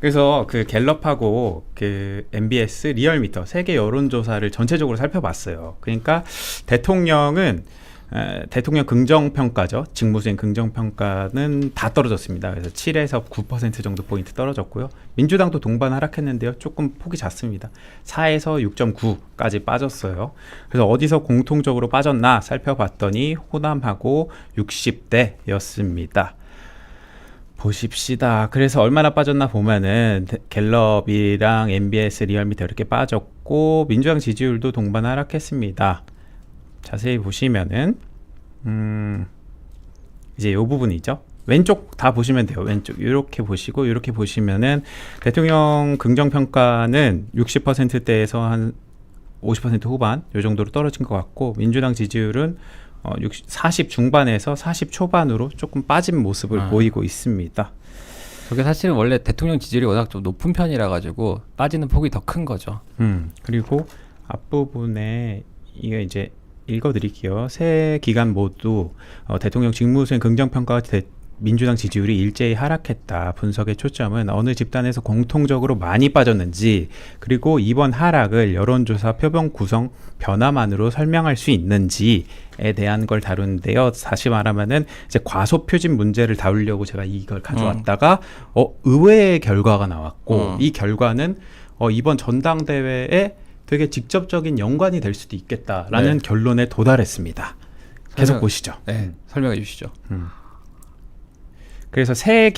그래서 그 갤럽하고 그 MBS 리얼미터 세계 여론조사를 전체적으로 살펴봤어요. 그러니까 대통령은 대통령 긍정평가죠. 직무수행 긍정평가는 다 떨어졌습니다. 그래서 7에서 9% 정도 포인트 떨어졌고요. 민주당도 동반 하락했는데요. 조금 폭이 작습니다. 4에서 6.9까지 빠졌어요. 그래서 어디서 공통적으로 빠졌나 살펴봤더니 호남하고 60대였습니다. 보십시다. 그래서 얼마나 빠졌나 보면은 갤럽이랑 MBS 리얼미터 이렇게 빠졌고 민주당 지지율도 동반 하락했습니다. 자세히 보시면은 이제 요 부분이죠. 왼쪽 다 보시면 돼요. 왼쪽 이렇게 보시고 이렇게 보시면은 대통령 긍정평가는 60%대에서 한 50% 후반 요 정도로 떨어진 것 같고 민주당 지지율은 40 중반에서 40 초반으로 조금 빠진 모습을 보이고 있습니다. 그게 사실은 원래 대통령 지지율이 워낙 좀 높은 편이라 가지고 빠지는 폭이 더 큰 거죠. 그리고 앞부분에 이게 이제 읽어드릴게요. 세 기간 모두 대통령 직무수행 긍정평가와 민주당 지지율이 일제히 하락했다. 분석의 초점은 어느 집단에서 공통적으로 많이 빠졌는지 그리고 이번 하락을 여론조사 표본 구성 변화만으로 설명할 수 있는지에 대한 걸 다루는데요. 다시 말하면은 이제 과소표진 문제를 다루려고 제가 이걸 가져왔다가 의외의 결과가 나왔고 이 결과는 이번 전당대회에 되게 직접적인 연관이 될 수도 있겠다라는 결론에 도달했습니다. 계속 보시죠. 네, 설명해 주시죠. 그래서 새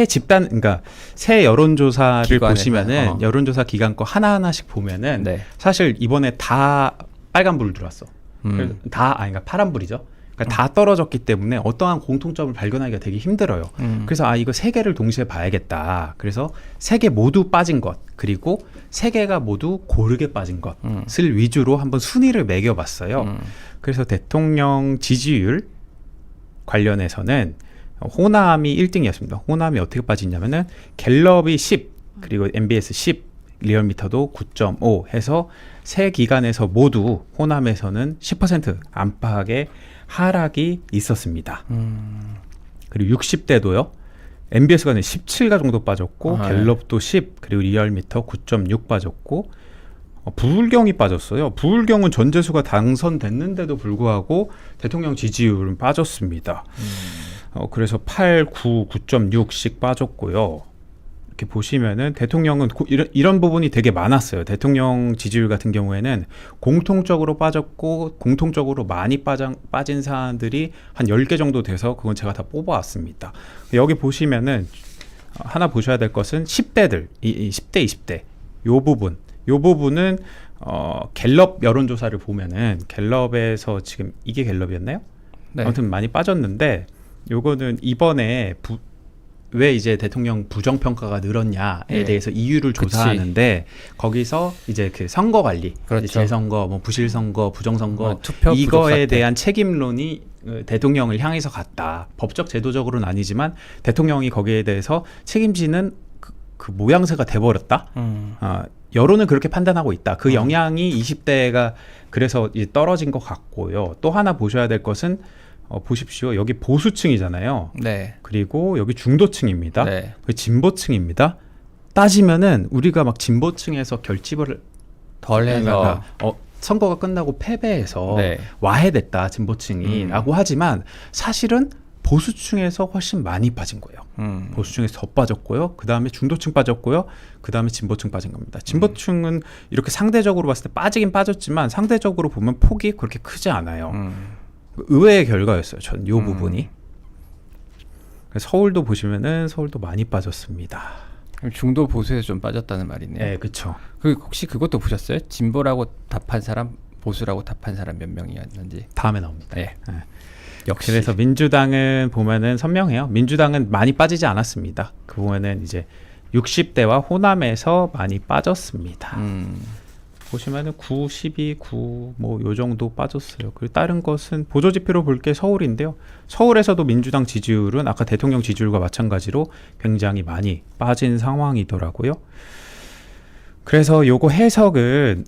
집단, 그러니까 새 여론조사를 기관에서, 보시면은 여론조사 기관 거 하나하나씩 보면은 사실 이번에 다 빨간불 들어왔어. 그러니까 파란불이죠. 그러니까 다 떨어졌기 때문에 어떠한 공통점을 발견하기가 되게 힘들어요. 그래서 이거 세 개를 동시에 봐야겠다. 그래서 세 개 모두 빠진 것 그리고 세 개가 모두 고르게 빠진 것을 위주로 한번 순위를 매겨봤어요. 그래서 대통령 지지율 관련해서는 호남이 1등이었습니다. 호남이 어떻게 빠지냐면은 갤럽이 10 그리고 MBS 10 리얼미터도 9.5 해서 세 기관에서 모두 호남에서는 10% 안팎의 하락이 있었습니다. 그리고 60대도요. MBS가 17가 정도 빠졌고 갤럽도 10 그리고 리얼미터 9.6 빠졌고 부울경이 빠졌어요. 부울경은 전재수가 당선됐는데도 불구하고 대통령 지지율은 빠졌습니다. 그래서 8, 9, 9.6씩 빠졌고요. 이렇게 보시면은 대통령은 이런 부분이 되게 많았어요. 대통령 지지율 같은 경우에는 공통적으로 빠졌고 공통적으로 많이 빠진 사안들이 한 10개 정도 돼서 그건 제가 다 뽑아왔습니다. 여기 보시면은 하나 보셔야 될 것은 10대들, 10대, 20대 요 부분은 갤럽 여론조사를 보면은 갤럽에서 지금 이게 갤럽이었나요? 네. 아무튼 많이 빠졌는데 요거는 이번에 왜 이제 대통령 부정평가가 늘었냐에 대해서 이유를 조사하는데 거기서 이제 그 선거 관리, 그렇죠. 재선거, 뭐 부실선거, 부정선거 이거에 대한 책임론이 대통령을 향해서 갔다. 법적 제도적으로는 아니지만 대통령이 거기에 대해서 책임지는 그 모양새가 돼버렸다. 여론은 그렇게 판단하고 있다. 그 영향이 20대가 그래서 이제 떨어진 것 같고요. 또 하나 보셔야 될 것은 보십시오. 여기 보수층이잖아요. 네. 그리고 여기 중도층입니다. 네. 진보층입니다. 따지면은 우리가 막 진보층에서 결집을 덜 해서 선거가 끝나고 패배해서 와해됐다 진보층이 라고 하지만 사실은 보수층에서 훨씬 많이 빠진 거예요. 보수층에서 더 빠졌고요. 그 다음에 중도층 빠졌고요. 그 다음에 진보층 빠진 겁니다. 진보층은 이렇게 상대적으로 봤을 때 빠지긴 빠졌지만 상대적으로 보면 폭이 그렇게 크지 않아요. 의외의 결과였어요. 전 이 부분이. 서울도 보시면은 서울도 많이 빠졌습니다. 중도 보수에서 좀 빠졌다는 말이네요. 네, 그렇죠. 혹시 그것도 보셨어요? 진보라고 답한 사람, 보수라고 답한 사람 몇 명이었는지? 다음에 나옵니다. 네. 역시. 그래서 민주당은 보면은 선명해요. 민주당은 많이 빠지지 않았습니다. 그 보면은 이제 60대와 호남에서 많이 빠졌습니다. 보시면은 9, 12, 9 뭐 요 정도 빠졌어요. 그리고 다른 것은 보조지표로 볼 게 서울인데요. 서울에서도 민주당 지지율은 아까 대통령 지지율과 마찬가지로 굉장히 많이 빠진 상황이더라고요. 그래서 요거 해석은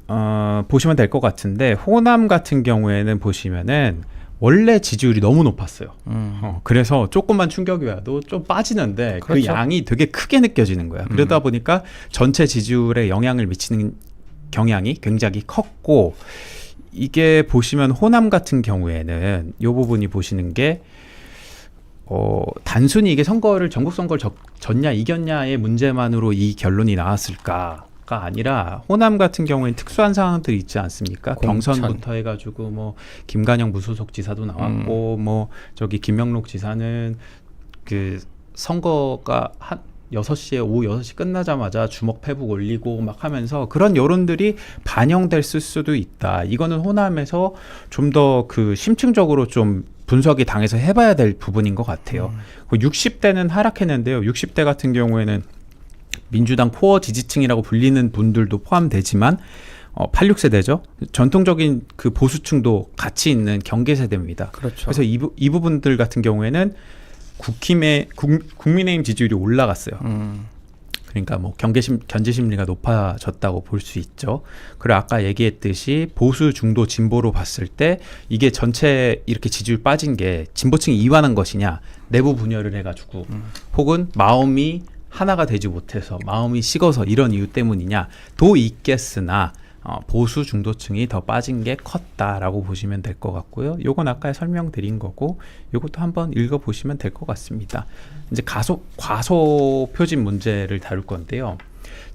보시면 될 것 같은데 호남 같은 경우에는 보시면은 원래 지지율이 너무 높았어요. 그래서 조금만 충격이 와도 좀 빠지는데 그렇죠. 그 양이 되게 크게 느껴지는 거야. 그러다 보니까 전체 지지율에 영향을 미치는 경향이 굉장히 컸고, 이게 보시면 호남 같은 경우에는 이 부분이 보시는 게 단순히 이게 전국 선거를 졌냐 이겼냐의 문제만으로 이 결론이 나왔을까가 아니라, 호남 같은 경우에는 특수한 상황들이 있지 않습니까? 공천. 경선부터 해가지고 뭐 김관영 무소속 지사도 나왔고, 뭐 저기 김명록 지사는 그 선거가 한 6시에 오후 6시 끝나자마자 주먹 페북 올리고 막 하면서 그런 여론들이 반영됐을 수도 있다. 이거는 호남에서 좀 더 그 심층적으로 좀 분석이 당해서 해봐야 될 부분인 것 같아요. 60대는 하락했는데요. 60대 같은 경우에는 민주당 코어 지지층이라고 불리는 분들도 포함되지만 86세대죠. 전통적인 그 보수층도 같이 있는 경계 세대입니다. 그렇죠. 그래서 이 부분들 같은 경우에는 국민의힘 지지율이 올라갔어요. 그러니까 뭐 견제 심리가 높아졌다고 볼 수 있죠. 그리고 아까 얘기했듯이 보수, 중도, 진보로 봤을 때 이게 전체 이렇게 지지율 빠진 게 진보층이 이완한 것이냐, 내부 분열을 해가지고 혹은 마음이 하나가 되지 못해서 마음이 식어서 이런 이유 때문이냐도 있겠으나 보수 중도층이 더 빠진 게 컸다라고 보시면 될 것 같고요. 요건 아까 설명드린 거고, 요것도 한번 읽어보시면 될 것 같습니다. 이제 과소 표집 문제를 다룰 건데요.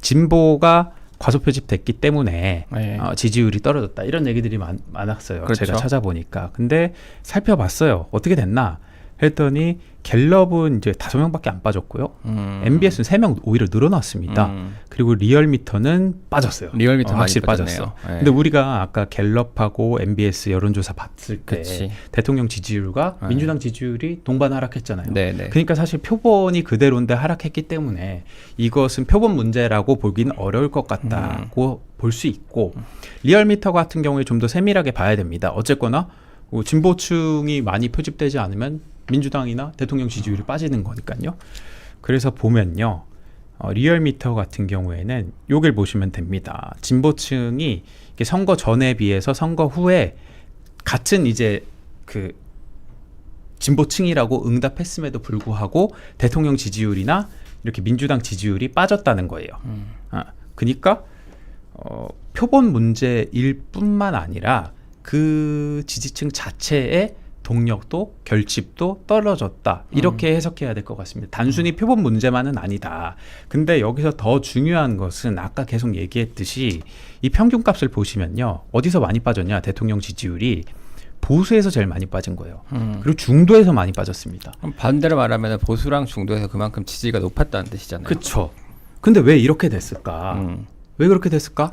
진보가 과소 표집됐기 때문에 네. 지지율이 떨어졌다, 이런 얘기들이 많았어요. 그렇죠. 제가 찾아보니까. 근데 살펴봤어요. 어떻게 됐나 했더니 갤럽은 이제 5명밖에 안 빠졌고요. MBS는 3명 오히려 늘어났습니다. 그리고 리얼미터는 빠졌어요. 리얼미터 많이 확실히 빠졌네요. 빠졌어. 네. 근데 우리가 아까 갤럽하고 MBS 여론조사 봤을 때 그치. 대통령 지지율과 네. 민주당 지지율이 동반 하락했잖아요. 네네. 그러니까 사실 표본이 그대로인데 하락했기 때문에 이것은 표본 문제라고 보기는 어려울 것 같다고 볼 수 있고, 리얼미터 같은 경우에 좀 더 세밀하게 봐야 됩니다. 어쨌거나 진보층이 많이 표집되지 않으면 민주당이나 대통령 지지율이 빠지는 거니까요. 그래서 보면요, 리얼미터 같은 경우에는 요걸 보시면 됩니다. 진보층이 이게 선거 전에 비해서 선거 후에 같은 이제 그 진보층이라고 응답했음에도 불구하고 대통령 지지율이나 이렇게 민주당 지지율이 빠졌다는 거예요. 그러니까 표본 문제일 뿐만 아니라 그 지지층 자체의 동력도 결집도 떨어졌다, 이렇게 해석해야 될 것 같습니다. 단순히 표본 문제만은 아니다. 근데 여기서 더 중요한 것은 아까 계속 얘기했듯이 이 평균값을 보시면요, 어디서 많이 빠졌냐, 대통령 지지율이 보수에서 제일 많이 빠진 거예요. 그리고 중도에서 많이 빠졌습니다. 그럼 반대로 말하면 보수랑 중도에서 그만큼 지지가 높았다는 뜻이잖아요. 그렇죠. 근데 왜 이렇게 됐을까? 왜 그렇게 됐을까?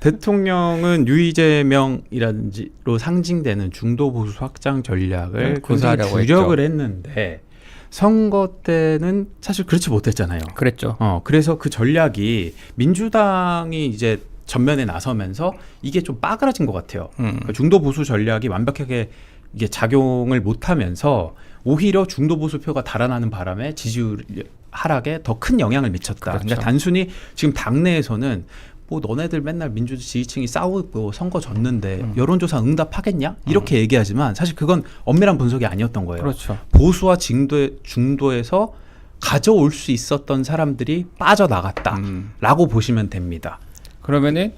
대통령은 유이재명이라든지로 상징되는 중도 보수 확장 전략을 구사하려고 주력을 했죠. 했는데 선거 때는 사실 그렇지 못했잖아요. 그랬죠. 그래서 그 전략이 민주당이 이제 전면에 나서면서 이게 좀 빠그라진 것 같아요. 그러니까 중도 보수 전략이 완벽하게 이게 작용을 못하면서 오히려 중도 보수 표가 달아나는 바람에 지지율 하락에 더 큰 영향을 미쳤다. 그렇죠. 그러니까 단순히 지금 당내에서는 뭐 너네들 맨날 민주 지지층이 싸우고 선거 졌는데 여론조사 응답하겠냐? 이렇게 얘기하지만 사실 그건 엄밀한 분석이 아니었던 거예요. 그렇죠. 보수와 중도에서 가져올 수 있었던 사람들이 빠져나갔다라고 보시면 됩니다. 그러면은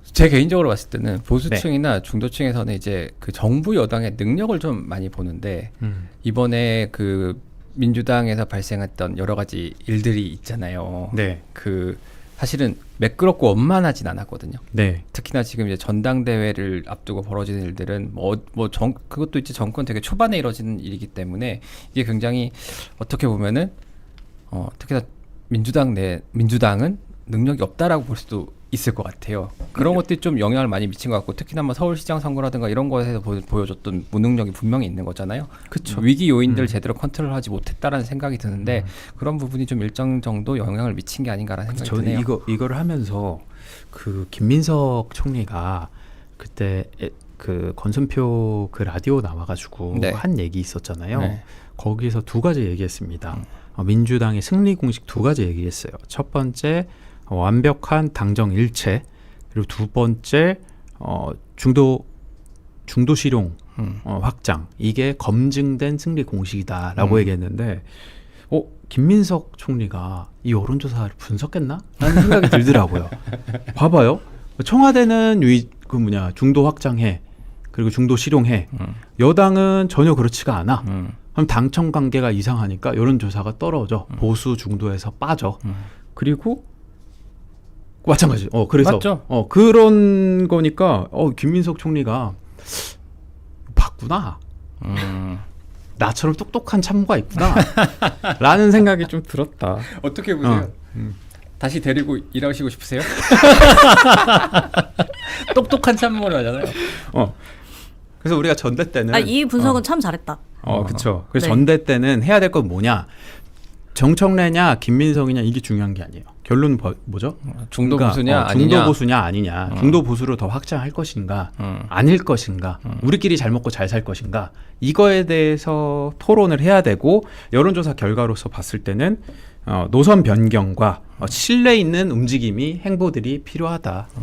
제 개인적으로 봤을 때는 보수층이나 중도층에서는 이제 그 정부 여당의 능력을 좀 많이 보는데 이번에 그 민주당에서 발생했던 여러 가지 일들이 있잖아요. 네. 그 사실은 매끄럽고 원만하진 않았거든요. 네. 특히나 지금 이제 전당대회를 앞두고 벌어지는 일들은 그것도 이제 정권 되게 초반에 이루어지는 일이기 때문에 이게 굉장히 어떻게 보면은 특히나 민주당은 능력이 없다라고 볼 수도 있을 것 같아요. 그런 것들이 좀 영향을 많이 미친 것 같고, 특히나 뭐 서울시장 선거라든가 이런 거에서 보여줬던 무능력이 분명히 있는 거잖아요. 그쵸. 위기 요인들을 제대로 컨트롤하지 못했다라는 생각이 드는데 그런 부분이 좀 일정 정도 영향을 미친 게 아닌가라는 생각이 드네요. 저는 이거를 하면서 그 김민석 총리가 그때 그 권순표 그 라디오 나와가지고 한 얘기 있었잖아요. 네. 거기서 두 가지 얘기했습니다. 민주당의 승리 공식 두 가지 얘기했어요. 첫 번째, 완벽한 당정 일체, 그리고 두 번째, 중도 중도 실용 확장 이게 검증된 승리 공식이다라고 얘기했는데 김민석 총리가 이 여론조사를 분석했나? 라는 생각이 들더라고요. 봐봐요. 청와대는 중도 확장해. 그리고 중도 실용해. 여당은 전혀 그렇지가 않아. 그럼 당청 관계가 이상하니까 여론조사가 떨어져. 보수 중도에서 빠져. 그리고 마찬가지. 그래서 맞죠? 그런 거니까 김민석 총리가 봤구나. 나처럼 똑똑한 참모가 있구나. 라는 생각이 좀 들었다. 어떻게 보세요? 다시 데리고 일하시고 싶으세요? 똑똑한 참모를 하잖아요. 그래서 우리가 전대 때는 이 분석은 참 잘했다. 그렇죠. 그래서 네. 전대 때는 해야 될 건 뭐냐? 정청래냐 김민석이냐 이게 중요한 게 아니에요. 결론은 뭐죠? 중도 그러니까, 보수냐 아니냐. 중도 보수냐 아니냐. 중도 보수로 더 확장할 것인가 아닐 것인가. 우리끼리 잘 먹고 잘 살 것인가. 이거에 대해서 토론을 해야 되고 여론조사 결과로서 봤을 때는 노선 변경과 신뢰 있는 움직임이 행보들이 필요하다.